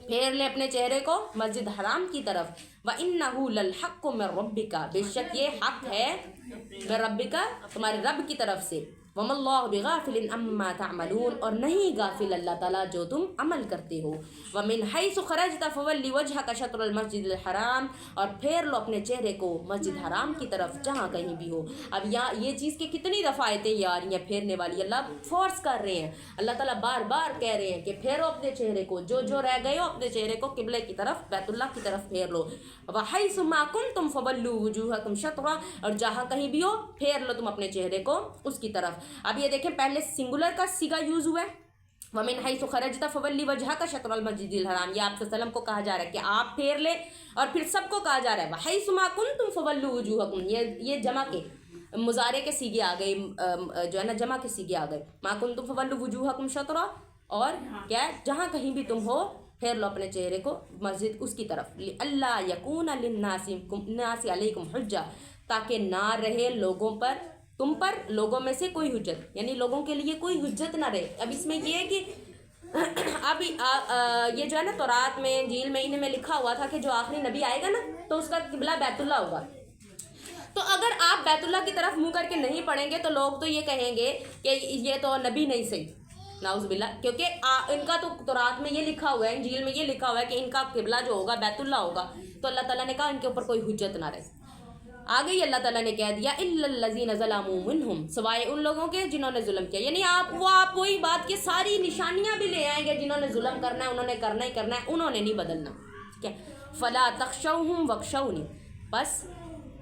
پھیر لیں اپنے چہرے کو مسجد حرام کی طرف۔ وَإِنَّهُ لَلْحَقُّ مِن رَبِّكَ، بے شک یہ حق ہے من ربک، تمہارے رب کی طرف سے۔ وَمَا اللَّهُ بِغَافِلٍ عَمَّا تَعْمَلُونَ، اور نہیں غافل اللہ تعالیٰ جو تم عمل کرتے ہو۔ وَمِنْ حَيْثُ خَرَجْتَ فَوَلِّ وَجْهَكَ شَطْرَ الْمَسْجِدِ الْحَرَامِ، اور پھیر لو اپنے چہرے کو مسجد حرام کی طرف جہاں کہیں بھی ہو۔ اب یہاں یہ چیز کہ کتنی دفعہ آیتیں یہ آ رہی ہیں پھیرنے والی، اللہ فورس کر رہے ہیں، اللہ تعالیٰ بار بار کہہ رہے ہیں کہ پھیرو اپنے چہرے کو، جو رہ گئے ہو اپنے چہرے کو قبلے کی طرف، بیت اللہ کی طرف پھیر لو۔ وَحَيْثُ مَا كُنْتُمْ فَوَلُّوا وُجُوهَكُمْ شَطْرَهُ، اور جہاں کہیں بھی ہو پھیر لو تم اپنے چہرے کو اس کی طرف۔ اب یہ دیکھیں پہلے سنگولر کا صیغہ یوز ہوا ہے، وَمِنْ حَيْثُ خَرَجْتَ فَوَلِّ وَجْهَكَ شَطْرَ الْمَسْجِدِ الْحَرَامِ، یہ آپ صلی اللہ علیہ وسلم کو کہا جا رہا ہے کہ آپ پھیر لیں، اور پھر سب کو کہا جا رہا ہے وَحَيْثُ مَا كُنْتُمْ فَوَلُّوا وُجُوهَكُمْ، یہ جمع کے مضارع کے صیغے آ گئے، جو ہے نا جمع کے صیغے آ گئے، مَا كُنْتُمْ فَوَلُّوا وُجُوهَكُمْ شَطْرَهُ، اور کیا ہے جہاں کہیں بھی تم ہو پھیر لو اپنے چہرے کو مسجد اس کی طرف۔ لِأَلَّا يَكُونَ لِلنَّاسِ عَلَيْكُمْ حُجَّةٌ، تاکہ نہ رہے لوگوں پر، تم پر لوگوں میں سے کوئی حجت، یعنی لوگوں کے لیے کوئی حجت نہ رہے۔ اب اس میں یہ ہے کہ اب یہ جو ہے نا تورات میں انجیل میں انہیں میں لکھا ہوا تھا کہ جو آخری نبی آئے گا نا تو اس کا قبلہ بیت اللہ ہوگا، تو اگر آپ بیت اللہ کی طرف منہ کر کے نہیں پڑھیں گے تو لوگ تو یہ کہیں گے کہ یہ تو نبی نہیں صحیح، نعوذ باللہ، کیونکہ ان کا تو تورات میں یہ لکھا ہوا ہے، انجیل میں یہ لکھا ہوا ہے کہ ان کا قبلہ جو ہوگا بیت اللہ ہوگا، تو اللہ تعالیٰ نے کہا ان کے اوپر کوئی حجت نہ رہے۔ آگے ہی اللہ تعالیٰ نے کہہ دیا اِلَّا الَّذِينَ ظَلَمُوا مِنْهُمْ، سوائے ان لوگوں کے جنہوں نے ظلم کیا، یعنی آپ وہی بات کہ ساری نشانیاں بھی لے آئیں گے، جنہوں نے ظلم کرنا ہے انہوں نے کرنا ہی کرنا ہے، انہوں نے نہیں بدلنا، ٹھیک ہے۔ فَلَا تَخْشَوْهُمْ وَاخْشَوْنِي، بس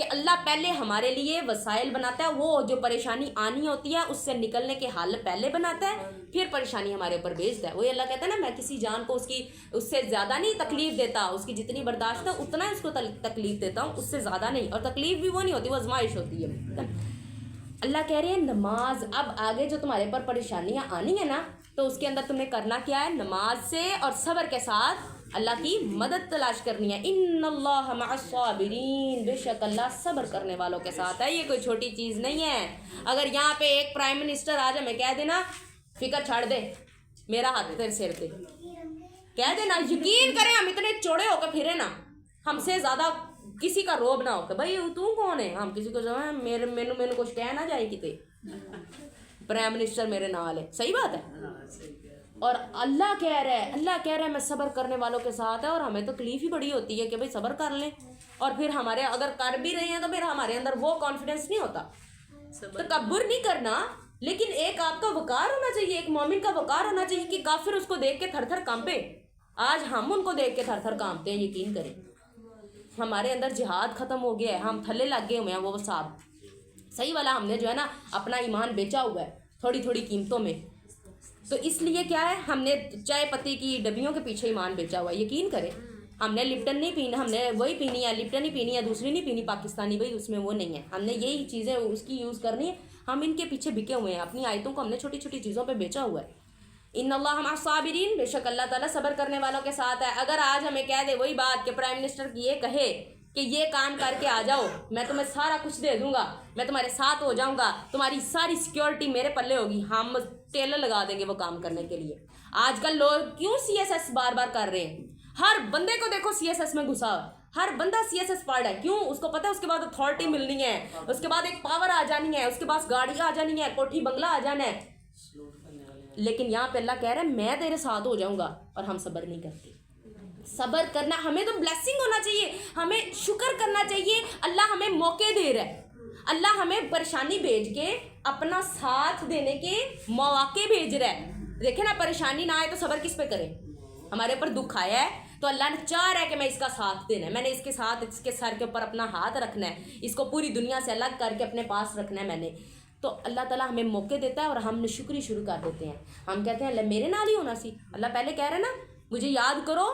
کہ اللہ پہلے ہمارے لیے وسائل بناتا ہے، وہ جو پریشانی آنی ہوتی ہے اس سے نکلنے کے حل پہلے بناتا ہے، پھر پریشانی ہمارے اوپر بھیجتا ہے۔ وہی اللہ کہتا ہے نا میں کسی جان کو اس سے زیادہ نہیں تکلیف دیتا، اس کی جتنی برداشت ہے اتنا اس کو تکلیف دیتا ہوں، اس سے زیادہ نہیں، اور تکلیف بھی وہ نہیں ہوتی، وہ آزمائش ہوتی ہے۔ اللہ کہہ رہے ہیں نماز، اب آگے جو تمہارے اوپر پریشانیاں آنی ہیں نا تو اس کے اندر تم نے کرنا کیا ہے؟ نماز سے اور صبر کے ساتھ اللہ کی مدد تلاش کرنی ہے۔ ان اللہ مع الصابرین، بے شک اللہ صبر کرنے والوں کے ساتھ ہے۔ یہ کوئی چھوٹی چیز نہیں ہے۔ اگر یہاں پہ ایک پرائم منسٹر آج ہمیں کہہ دینا فکر چھاڑ دے، میرا ہاتھ تیرے سر پہ، کہہ دینا یقین کریں ہم اتنے چوڑے ہو کے پھرے نا، ہم سے زیادہ کسی کا روب نہ ہو کہ بھائی تو کون ہے، ہم کسی کو جو ہے مینو کچھ کہہ نہ جائے کتے پرائم منسٹر میرے نال ہے، صحیح بات ہے۔ اور اللہ کہہ رہا ہے میں صبر کرنے والوں کے ساتھ ہے، اور ہمیں تکلیف ہی بڑی ہوتی ہے کہ بھائی صبر کر لیں، اور پھر ہمارے اگر کر بھی رہے ہیں تو پھر ہمارے اندر وہ کانفیڈنس نہیں ہوتا، تکبر نہیں کرنا، لیکن ایک آپ کا وقار ہونا چاہیے، ایک مومن کا وقار ہونا چاہیے کہ کافر اس کو دیکھ کے تھر تھر کانپے۔ آج ہم ان کو دیکھ کے تھر تھر کانپتے ہیں، یقین کریں ہمارے اندر جہاد ختم ہو گیا ہے، ہم تھلے لگ گئے ہوئے ہیں، وہ صاحب صحیح والا ہم نے جو ہے نا اپنا ایمان بیچا ہوا ہے تھوڑی تھوڑی قیمتوں میں، تو اس لیے کیا ہے ہم نے چائے پتی کی ڈبیوں کے پیچھے ایمان بیچا ہوا ہے۔ یقین کریں ہم نے لپٹن نہیں پینا، ہم نے وہی پینی ہے، لپٹن ہی پینی ہے، دوسری نہیں پینی پاکستانی، بھائی اس میں وہ نہیں ہے، ہم نے یہی چیزیں اس کی یوز کرنی ہے، ہم ان کے پیچھے بکے ہوئے ہیں، اپنی آیتوں کو ہم نے چھوٹی چھوٹی چیزوں پہ بیچا ہوا ہے۔ ان اللہ مع الصابرین، بے شک اللہ تعالیٰ صبر کرنے والوں کے ساتھ ہے۔ اگر آج ہمیں کہہ دے وہی بات کہ پرائم منسٹر یہ کہے کہ یہ کام کر کے آ جاؤ، میں تمہیں سارا کچھ دے دوں گا، میں تمہارے ساتھ ہو جاؤں گا، تمہاری ساری سیکیورٹی میرے پلے ہوگی، ہم ٹیلر لگا دیں گے وہ کام کرنے کے لیے۔ آج کل لوگ کیوں سی ایس ایس بار بار کر رہے ہیں؟ ہر بندے کو دیکھو سی ایس ایس میں گھسا، ہر بندہ سی ایس ایس پڑھ ہے، کیوں؟ اس کو پتہ ہے اس کے بعد اتھارٹی ملنی ہے، اس کے بعد ایک پاور آ جانی ہے، اس کے پاس گاڑیاں آ جانی ہے، کوٹھی بنگلہ آ جانا ہے، لیکن یہاں پہ اللہ کہہ رہا ہے میں تیرے ساتھ ہو جاؤں گا، اور ہم صبر نہیں کرتے۔ صبر کرنا، ہمیں تو بلیسنگ ہونا چاہیے، ہمیں شکر کرنا چاہیے، اللہ ہمیں موقع دے رہا ہے، اللہ ہمیں پریشانی بھیج کے اپنا ساتھ دینے کے مواقع بھیج رہا ہے۔ دیکھیں نا پریشانی نہ آئے تو صبر کس پہ کریں؟ ہمارے اوپر دکھ آیا ہے تو اللہ نے چاہ رہا ہے کہ میں اس کا ساتھ دینا ہے، میں نے اس کے ساتھ اس کے سر کے اوپر اپنا ہاتھ رکھنا ہے، اس کو پوری دنیا سے الگ کر کے اپنے پاس رکھنا ہے میں نے، تو اللہ تعالیٰ ہمیں موقع دیتا ہے اور ہم نشکری شروع کر دیتے ہیں، ہم کہتے ہیں اللہ میرے نال ہی ہونا سی، اللہ پہلے کہہ رہے ہیں نا مجھے یاد کرو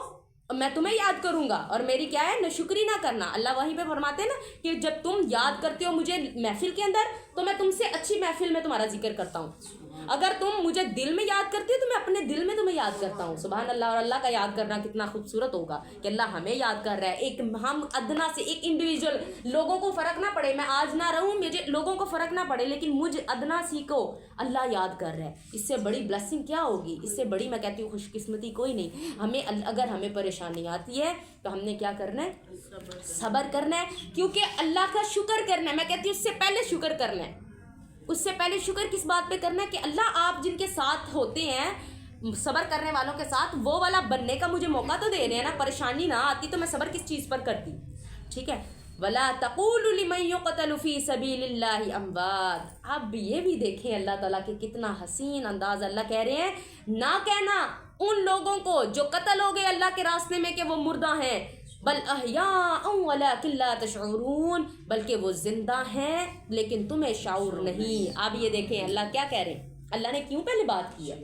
میں تمہیں یاد کروں گا، اور میری کیا ہے نشکری نہ کرنا۔ اللہ وہیں پہ فرماتے ہیں نا کہ جب تم یاد کرتے ہو مجھے محفل کے اندر تو میں تم سے اچھی محفل میں تمہارا ذکر کرتا ہوں، اگر تم مجھے دل میں یاد کرتے ہو تو میں اپنے دل میں تمہیں یاد کرتا ہوں۔ سبحان اللہ، اور اللہ کا یاد کرنا کتنا خوبصورت ہوگا کہ اللہ ہمیں یاد کر رہا ہے، ایک ہم ادنا سے ایک انڈیویجول، لوگوں کو فرق نہ پڑے، میں آج نہ رہوں مجھے لوگوں کو فرق نہ پڑے، لیکن مجھ ادنا سی کو اللہ یاد کر رہا ہے، اس سے بڑی بلیسنگ کیا ہوگی؟ اس سے بڑی میں کہتی ہوں خوش قسمتی کوئی نہیں۔ ہمیں اگر ہمیں پریشانی آتی ہے تو ہم نے کیا کرنا ہے؟ صبر کرنا ہے، کیونکہ اللہ کا شکر کرنا ہے، میں کہتی ہوں اس سے پہلے شکر کرنا ہے، اس سے پہلے شکر کس بات پہ کرنا ہے کہ اللہ آپ جن کے ساتھ ہوتے ہیں صبر کرنے والوں کے ساتھ وہ والا بننے کا مجھے موقع تو دے رہے ہیں نا، پریشانی نہ آتی تو میں صبر کس چیز پر کرتی؟ ٹھیک ہے، وَلَا تَقُولُوا لِمَن يُقْتَلُ فِي سَبِيلِ اللَّهِ أَمْوَاتٌ۔ اب یہ بھی دیکھیں اللہ تعالیٰ کے کتنا حسین انداز، اللہ کہہ رہے ہیں نہ کہنا ان لوگوں کو جو قتل ہو گئے اللہ کے راستے میں کہ وہ مردہ ہیں، بل احیاء ولکن لا تشعرون، بلکہ وہ زندہ ہیں لیکن تمہیں شعور نہیں۔ اب یہ دیکھیں اللہ کیا کہہ رہے ہیں، اللہ نے کیوں پہلے بات کی ہے؟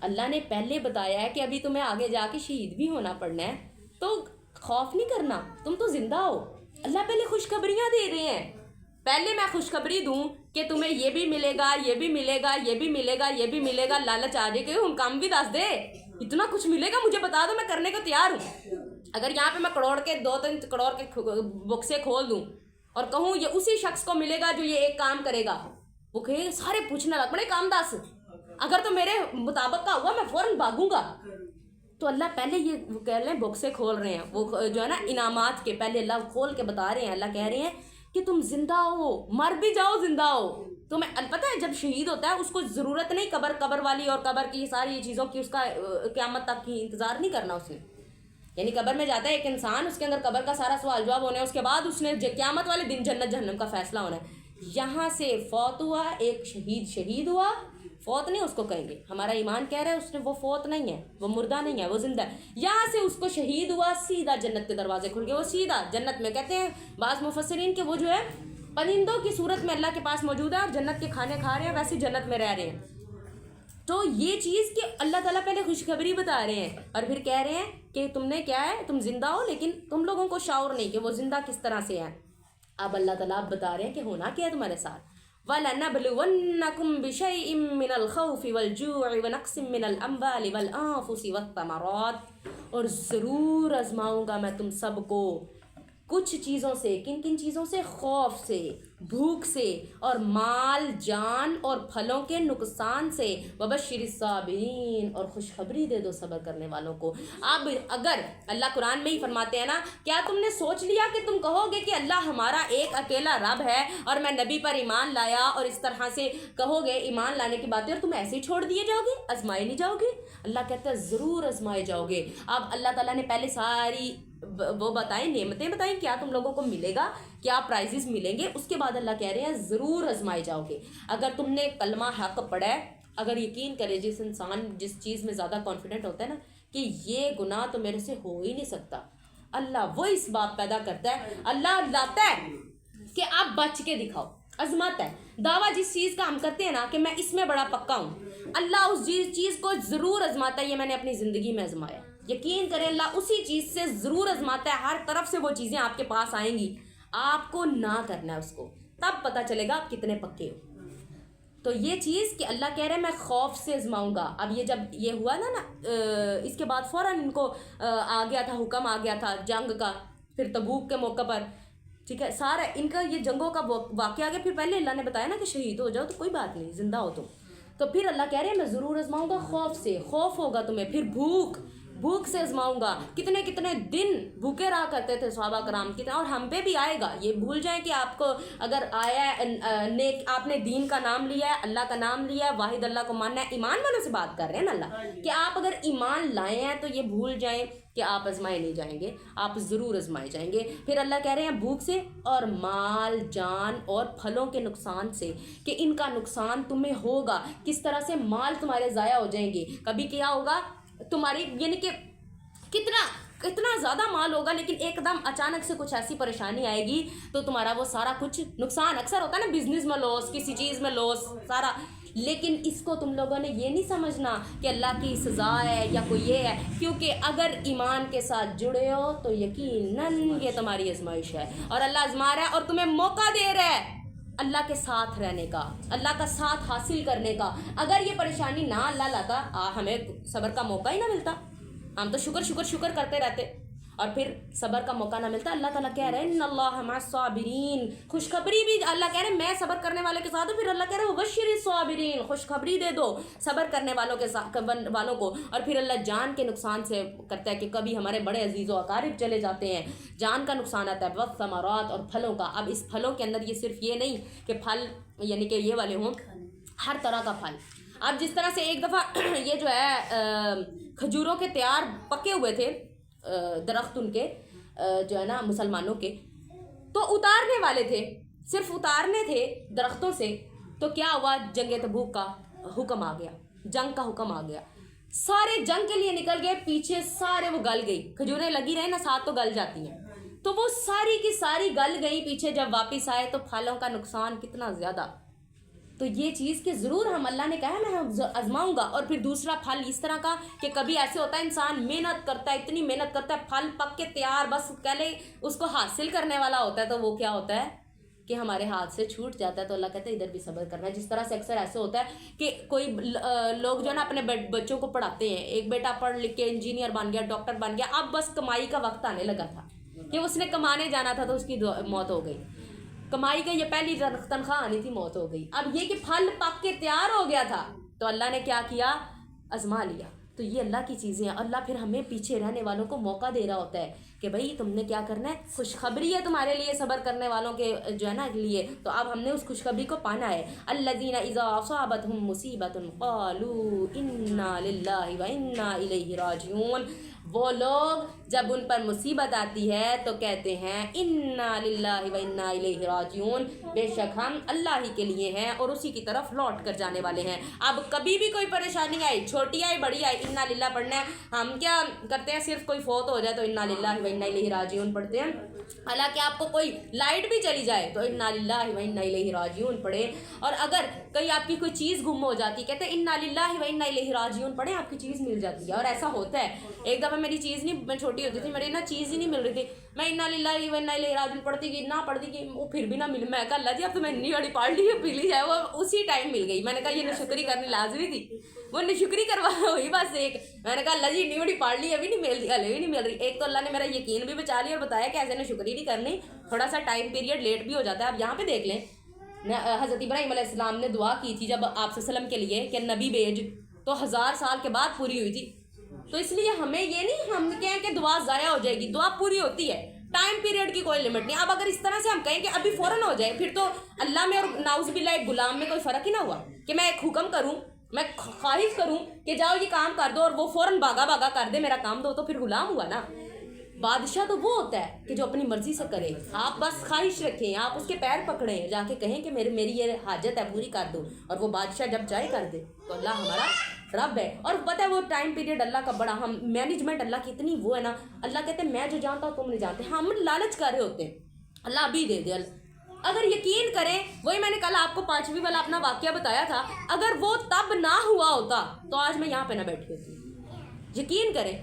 اللہ نے پہلے بتایا ہے کہ ابھی تمہیں آگے جا کے شہید بھی ہونا پڑنا ہے، تو خوف نہیں کرنا، تم تو زندہ ہو۔ اللہ پہلے خوشخبریاں دے رہے ہیں، پہلے میں خوشخبری دوں کہ تمہیں یہ بھی ملے گا، یہ بھی ملے گا، یہ بھی ملے گا، یہ بھی ملے گا، لالچ آ جائے کہ ہم کام بھی دس دے، اتنا کچھ ملے گا مجھے بتا دو، میں کرنے کو تیار ہوں۔ اگر یہاں پہ میں کروڑ کے 2-3 کروڑ کے بکسے کھول دوں اور کہوں یہ اسی شخص کو ملے گا جو یہ ایک کام کرے گا، وہ کہے سارے پوچھنے لگ پڑے کام دس، اگر تو میرے مطابق کا ہوا میں فوراً بھاگوں گا۔ تو اللہ پہلے یہ کہہ رہے ہیں بکسے کھول رہے ہیں، وہ جو ہے نا انعامات کے پہلے اللہ کھول کے بتا رہے ہیں، اللہ کہہ رہے ہیں کہ تم زندہ ہو، مر بھی جاؤ زندہ ہو۔ تمہیں پتہ ہے جب شہید ہوتا ہے اس کو ضرورت نہیں قبر والی اور قبر کی ساری چیزوں کی، اس کا قیامت تک کی انتظار نہیں کرنا اس نے، یعنی قبر میں جاتا ہے ایک انسان، اس کے اندر قبر کا سارا سوال جواب ہونا ہے، اس کے بعد اس نے قیامت والے دن جنت جہنم کا فیصلہ ہونا ہے۔ یہاں سے فوت ہوا ایک شہید ہوا، فوت نہیں اس کو کہیں گے. ہمارا ایمان کہہ رہا ہے اس نے وہ فوت نہیں ہے, وہ مردہ نہیں ہے, وہ زندہ ہے. یہاں سے اس کو شہید ہوا, سیدھا جنت کے دروازے کھل گئے, وہ سیدھا جنت میں. کہتے ہیں بعض مفسرین کہ وہ جو ہے پرندوں کی صورت میں اللہ کے پاس موجود ہے اور جنت کے کھانے کھا رہے ہیں, ویسے جنت میں رہ رہے ہیں. تو یہ چیز کہ اللہ تعالیٰ پہلے خوشخبری بتا رہے ہیں اور پھر کہہ رہے ہیں کہ تم نے کیا ہے, تم زندہ ہو, لیکن تم لوگوں کو شعور نہیں کہ وہ زندہ کس طرح سے ہے. اب اللہ تعالیٰ بتا رہے ہیں کہ ہونا کیا ہے تمہارے ساتھ. وَلَنَبْلُوَنَّكُمْ بِشَيْءٍ مِّنَ الْخَوْفِ وَالْجُوعِ وَنَقْصٍ مِّنَ الْأَمْوَالِ وَالْأَنفُسِ وَالثَّمَرَاتِ, اور ضرور آزماؤں گا میں تم سب کو کچھ چیزوں سے. کن کن چیزوں سے؟ خوف سے, بھوک سے, اور مال جان اور پھلوں کے نقصان سے. وبشر الصابرین, اور خوشخبری دے دو صبر کرنے والوں کو. اب اگر اللہ قرآن میں ہی فرماتے ہیں نا, کیا تم نے سوچ لیا کہ تم کہو گے کہ اللہ ہمارا ایک اکیلا رب ہے اور میں نبی پر ایمان لایا, اور اس طرح سے کہو گے ایمان لانے کی باتیں, اور تم ایسے ہی چھوڑ دیے جاؤ گے, آزمائے نہیں جاؤ گے؟ اللہ کہتا ہے ضرور آزمائے جاؤ گے. اب اللہ تعالیٰ نے پہلے ساری وہ بتائیں, نعمتیں بتائیں, کیا تم لوگوں کو ملے گا, کیا پرائزز ملیں گے. اس کے بعد اللہ کہہ رہے ہیں ضرور آزمائے جاؤ گے. اگر تم نے کلمہ حق پڑھا ہے, اگر یقین کرے جس انسان جس چیز میں زیادہ کانفیڈنٹ ہوتا ہے نا کہ یہ گناہ تو میرے سے ہو ہی نہیں سکتا, اللہ وہ اس بات پیدا کرتا ہے, اللہ لاتا ہے کہ آپ بچ کے دکھاؤ, آزماتا ہے. دعویٰ جس چیز کا ہم کرتے ہیں نا کہ میں اس میں بڑا پکا ہوں, اللہ اس چیز کو ضرور آزماتا ہے. یہ میں نے اپنی زندگی میں آزمایا, یقین کریں اللہ اسی چیز سے ضرور آزماتا ہے. ہر طرف سے وہ چیزیں آپ کے پاس آئیں گی, آپ کو نہ کرنا ہے اس کو, تب پتہ چلے گا آپ کتنے پکے ہو. تو یہ چیز کہ اللہ کہہ رہے ہیں میں خوف سے آزماؤں گا. اب یہ جب یہ ہوا نا اس کے بعد فوراً ان کو آ گیا تھا, حکم آ گیا تھا جنگ کا. پھر تبوک کے موقع پر, ٹھیک ہے, سارا ان کا یہ جنگوں کا واقعہ آ گیا. پھر پہلے اللہ نے بتایا نا کہ شہید ہو جاؤ تو کوئی بات نہیں, زندہ ہو تو پھر اللہ کہہ رہے ہیں میں ضرور آزماؤں گا خوف سے. خوف ہوگا تمہیں, پھر بھوک سے آزماؤں گا. کتنے دن بھوکے رہا کرتے تھے صحابہ کرام, کتنے, اور ہم پہ بھی آئے گا. یہ بھول جائیں کہ آپ کو اگر آیا ہے نیک, آپ نے دین کا نام لیا ہے, اللہ کا نام لیا ہے, واحد اللہ کو ماننا ہے, ایمان والوں سے بات کر رہے ہیں نا اللہ, کہ آپ اگر ایمان لائے ہیں تو یہ بھول جائیں کہ آپ آزمائے نہیں جائیں گے, آپ ضرور آزمائے جائیں گے. پھر اللہ کہہ رہے ہیں بھوک سے اور مال جان اور پھلوں کے نقصان سے, کہ ان کا نقصان تمہیں ہوگا. کس طرح سے؟ مال تمہارے ضائع ہو جائیں گے. کبھی کیا ہوگا تمہاری, یعنی کہ کتنا زیادہ مال ہوگا, لیکن ایک دم اچانک سے کچھ ایسی پریشانی آئے گی تو تمہارا وہ سارا کچھ نقصان. اکثر ہوتا ہے نا بزنس میں لاس, کسی چیز میں لاس سارا. لیکن اس کو تم لوگوں نے یہ نہیں سمجھنا کہ اللہ کی سزا ہے یا کوئی یہ ہے, کیونکہ اگر ایمان کے ساتھ جڑے ہو تو یقیناً یہ تمہاری آزمائش ہے, اور اللہ آزما رہا ہے اور تمہیں موقع دے رہا ہے اللہ کے ساتھ رہنے کا, اللہ کا ساتھ حاصل کرنے کا. اگر یہ پریشانی نہ اللہ لاتا, ہمیں صبر کا موقع ہی نہ ملتا, ہم تو شکر کرتے رہتے, اور پھر صبر کا موقع نہ ملتا. اللہ تعالیٰ کہہ رہے ہیں ان اللہ مع الصابرین, خوشخبری بھی اللہ کہہ رہے ہیں میں صبر کرنے والے کے ساتھ ہوں. پھر اللہ کہہ رہے ہیں وبشر الصابرین, خوشخبری دے دو صبر کرنے والوں کو. اور پھر اللہ جان کے نقصان سے کرتا ہے کہ کبھی ہمارے بڑے عزیز و اقارب چلے جاتے ہیں, جان کا نقصان آتا ہے. والثمرات, اور پھلوں کا. اب اس پھلوں کے اندر یہ صرف یہ نہیں کہ پھل یعنی کہ یہ والے ہوں, ہر طرح کا پھل. اب جس طرح سے ایک دفعہ یہ جو ہے کھجوروں کے تیار پکے ہوئے تھے درخت, ان کے جو ہے نا مسلمانوں کے, تو اتارنے والے تھے, صرف اتارنے تھے درختوں سے. تو کیا ہوا, جنگ تبوک کا حکم آ گیا, جنگ کا حکم آ گیا. سارے جنگ کے لیے نکل گئے, پیچھے سارے وہ گل گئی. کھجوریں لگی رہے نا ساتھ تو گل جاتی ہیں, تو وہ ساری کی ساری گل گئی پیچھے. جب واپس آئے تو پھلوں کا نقصان کتنا زیادہ. تو یہ چیز کہ ضرور ہم, اللہ نے کہا میں آزماؤں گا. اور پھر دوسرا پھل اس طرح کا کہ کبھی ایسے ہوتا ہے انسان محنت کرتا ہے, اتنی محنت کرتا ہے, پھل پک کے تیار, بس پہلے اس کو حاصل کرنے والا ہوتا ہے, تو وہ کیا ہوتا ہے کہ ہمارے ہاتھ سے چھوٹ جاتا ہے. تو اللہ کہتا ہے ادھر بھی صبر کرنا ہے. جس طرح سے اکثر ایسے ہوتا ہے کہ کوئی لوگ جو ہے نا اپنے بچوں کو پڑھاتے ہیں, ایک بیٹا پڑھ لکھ کے انجینئر بن گیا, ڈاکٹر بن گیا, اب بس کمائی کا وقت آنے لگا تھا کہ اس نے کمانے جانا تھا تو اس کی موت ہو گئی. کمائی کا یہ پہلی تنخواہ آنی تھی, موت ہو گئی. اب یہ کہ پھل پک کے تیار ہو گیا تھا تو اللہ نے کیا کیا, آزما لیا. تو یہ اللہ کی چیزیں ہیں. اللہ پھر ہمیں پیچھے رہنے والوں کو موقع دے رہا ہوتا ہے کہ بھئی تم نے کیا کرنا ہے, خوشخبری ہے تمہارے لیے صبر کرنے والوں کے جو ہے نا لیے, تو اب ہم نے اس خوشخبری کو پانا ہے. الذین اذا اصابتهم مصیبۃ قالوا انا للہ و انا الیہ راجعون. وہ لوگ جب ان پر مصیبت آتی ہے تو کہتے ہیں انا للہ و انا الیہ راجعون, بے شک ہم اللہ ہی کے لیے ہیں اور اسی کی طرف لوٹ کر جانے والے ہیں. اب کبھی بھی کوئی پریشانی آئی, چھوٹی آئی بڑی آئی, انا للہ پڑھنا ہے. ہم کیا کرتے ہیں, صرف کوئی فوت ہو جائے تو انا للہ و انا الیہ راجعون پڑھتے ہیں. حالانکہ آپ کو کوئی لائٹ بھی چلی جائے تو انا للہ و انا الیہ راجعون پڑھیں. اور اگر کہیں آپ کی کوئی چیز گم ہو جاتی, کہتے ہیں انا للہ و انا الیہ راجعون پڑھیں, آپ کی چیز مل جاتی ہے. اور ایسا ہوتا ہے. ایک دفعہ میری چیز نہیں, میں چھوٹی ہوتی تھی, میری نا چیز ہی نہیں مل رہی تھی, میں انا للہ و انا الیہ راجعون پڑھتی گئی, نہ پڑھتی گئی, وہ پھر بھی نہ ملی. میں کہا اللہ جی اب تو میں اتنی بڑی پارٹی ہے, پی لی جائے. وہ اسی ٹائم مل گئی. میں نے کہا یہ نشکری کرنی لازمی تھی, وہ نشکری کروا ہوئی بس ایک. میں نے کہا اللہ جی اتنی بڑی پارٹی ابھی نہیں مل رہی, ابھی نہیں مل رہی. ایک تو اللہ نے میرا یقین بھی بچا لیا اور بتایا کہ ایسے نشکری نہیں کرنی, تھوڑا سا ٹائم پیریڈ لیٹ بھی ہو جاتا ہے. آپ یہاں پہ دیکھ لیں, حضرت ابراہیم علیہ السلام نے دعا کی تھی جب آپ صلی اللہ علیہ وسلم کے لیے کہ نبی بھیج, تو 1000 سال کے بعد پوری ہوئی تھی. تو اس لیے ہمیں یہ نہیں ہم کہیں کہ دعا ضائع ہو جائے گی, دعا پوری ہوتی ہے, ٹائم پیریڈ کی کوئی لمٹ نہیں. اب اگر اس طرح سے ہم کہیں کہ ابھی فوراً ہو جائے, پھر تو اللہ میں اور ناؤز باللہ ایک غلام میں کوئی فرق ہی نہ ہوا کہ میں ایک حکم کروں, میں خواہش کروں کہ جاؤ یہ کام کر دو اور وہ فوراً بھاگا کر دے میرا کام, دو تو پھر غلام ہوا نا. بادشاہ تو وہ ہوتا ہے کہ جو اپنی مرضی سے کرے. آپ بس خواہش رکھیں, آپ اس کے پیر پکڑیں, جا کے کہیں کہ میری یہ حاجت ہے پوری کر دو, اور وہ بادشاہ جب چاہے کر دے. تو اللہ ہمارا رب ہے. اور پتہ ہے وہ ٹائم پیریڈ اللہ کا بڑا, ہم مینجمنٹ اللہ کی اتنی وہ ہے نا, اللہ کہتے ہیں میں جو جانتا ہوں تم نہیں جانتے. ہم لالچ کر رہے ہوتے ہیں اللہ ابھی دے دے. اگر یقین کریں, وہی میں نے کل آپ کو 5ویں والا اپنا واقعہ بتایا تھا, اگر وہ تب نہ ہوا ہوتا تو آج میں یہاں پہ نہ بیٹھی ہوتی. یقین کریں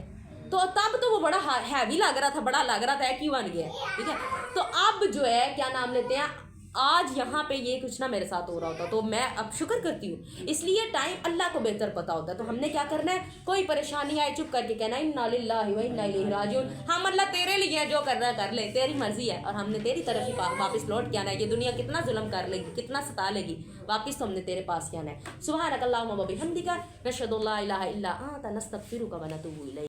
تو تب تو وہ بڑا ہیوی لگ رہا تھا, بڑا لگ رہا تھا کیوں بن گیا, ٹھیک ہے. تو اب جو ہے کیا نام لیتے ہیں, آج یہاں پہ یہ کچھ نہ میرے ساتھ ہو رہا ہوتا تو میں اب شکر کرتی ہوں. اس لیے ٹائم اللہ کو بہتر پتہ ہوتا ہے. تو ہم نے کیا کرنا ہے, کوئی پریشانی آئے چپ کر کے کہنا انا للہ و انا الیہ راجعون. ہم اللہ تیرے لیے ہیں, جو کرنا ہے کر لے, تیری مرضی ہے, اور ہم نے تیری طرف ہی واپس لوٹ کے آنا ہے. یہ دنیا کتنا ظلم کر لے گی, کتنا ستا لے گی, واپس تو ہم نے تیرے پاس ہی آنا ہے. سبحانک اللہم و بحمدک نشہد ان لا الہ الا انت نستغفرک و نتوب الیک.